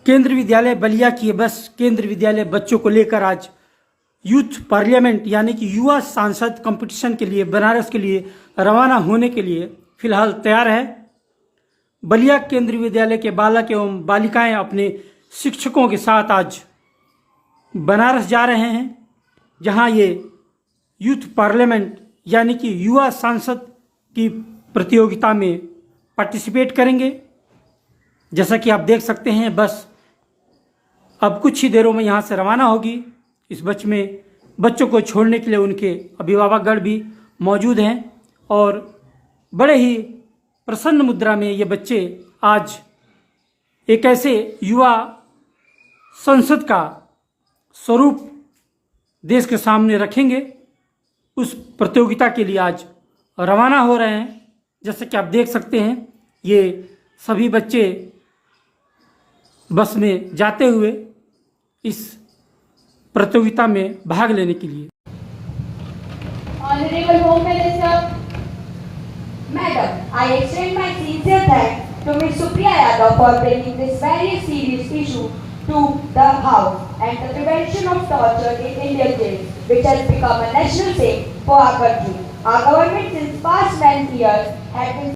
केंद्रीय विद्यालय बलिया की बस केंद्रीय विद्यालय बच्चों को लेकर आज यूथ पार्लियामेंट यानी कि युवा सांसद कंपटीशन के लिए बनारस के लिए रवाना होने के लिए फिलहाल तैयार है। बलिया केंद्रीय विद्यालय के बालक एवं बालिकाएं अपने शिक्षकों के साथ आज बनारस जा रहे हैं, जहां ये यूथ पार्लियामेंट यानी कि युवा सांसद की प्रतियोगिता में पार्टिसिपेट करेंगे। जैसा कि आप देख सकते हैं, बस अब कुछ ही देरों में यहाँ से रवाना होगी। इस बस में बच्चों को छोड़ने के लिए उनके अभिभावकगण भी मौजूद हैं और बड़े ही प्रसन्न मुद्रा में ये बच्चे आज एक ऐसे युवा संसद का स्वरूप देश के सामने रखेंगे। उस प्रतियोगिता के लिए आज रवाना हो रहे हैं। जैसे कि आप देख सकते हैं, ये सभी बच्चे बस में जाते हुए इस प्रतियोगिता में भाग लेने के लिए। Honorable Home Minister, Madam, I extend my sincere thanks to Ms. Supriya Yadav for bringing this very serious issue to the House and the prevention of torture in Indian jails, which has become a national thing for our country. Our government since past 9 years had been.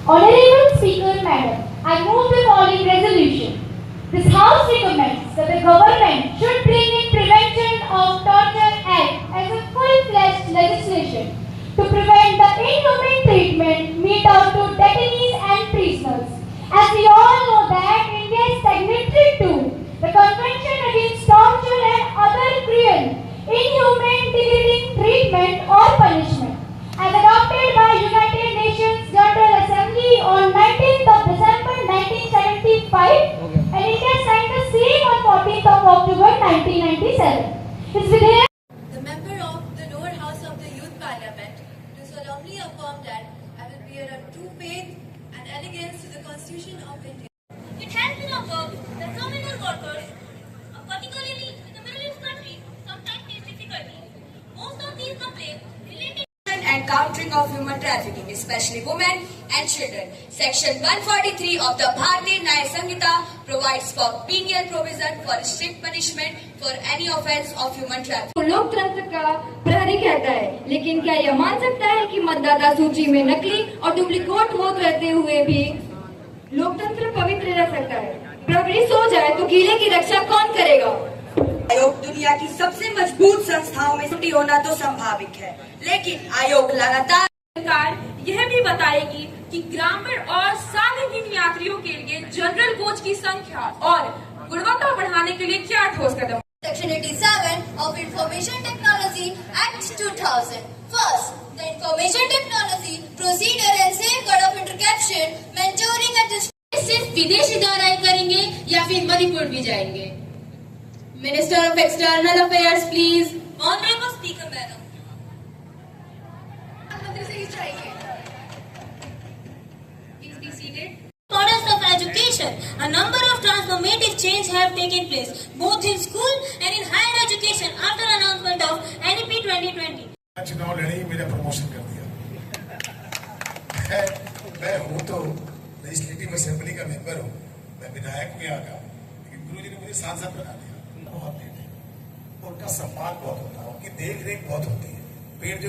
Honorable Speaker, Madam, I move the following resolution. This House recommends that the government should bring in Prevention of Torture Act as a full-fledged legislation to prevent the inhumane treatment meted out to detainees and prisoners. As we all know that India is signatory to the Convention Against Torture and Other Cruel, Inhumane, Degrading Treatment or Punishment, as adopted by United Nations General Assembly on 19th of December 1975, and India signed the same on 14th of October 1997. The member of the lower house of the Youth Parliament do solemnly affirm that I will bear a true faith and allegiance to the Constitution of India. It has been observed that criminal workers, particularly in the Middle East countries, sometimes face difficulty. Most of these complaints related And countering of human trafficking, especially women and children. Section 143 of the Bharatiya Nyaya Samhita provides for penal provision for strict punishment for any offence of human trafficking. लोकतंत्र का प्रहरी कहता है, लेकिन क्या यह मान सकता है कि मतदाता सूची में नकली और डुप्लीकेट वोट रहते हुए भी लोकतंत्र पवित्र रह सकता है? प्रहरी सो जाए तो किले की रक्षा कौन करेगा? आयोग दुनिया की सबसे मजबूत संस्थाओं में छुट्टी होना तो संभाविक है, लेकिन आयोग लगातार सरकार यह भी बताएगी कि ग्रामीण और सार्वजनिक यात्रियों के लिए जनरल कोच की संख्या और गुणवत्ता बढ़ाने के लिए क्या ठोस कदम। Section 87 of Information Technology Act 2000. First, the Information Technology Procedure and Safeguard of Interception, Mentoring and सिर्फ विदेशी दौराएं करेंगे या फिर मणिपुर भी जाएंगे? Minister of External Affairs, please. Honorable Speaker, Madam. Please be seated. Models of education, a number of transformative changes have taken place, both in school and in higher education after announcement of NEP 2020. चुनाव लड़े ही मेरा promotion कर दिया। मैं हूँ तो legislative assembly का member हूँ, मैं विधायक हूँ यहाँ का, लेकिन गुरुजी ने मुझे सांसद बना दिया। बहुत उनका सम्मान बहुत होता है, उनकी देख रेख बहुत होती है। पेड़ जो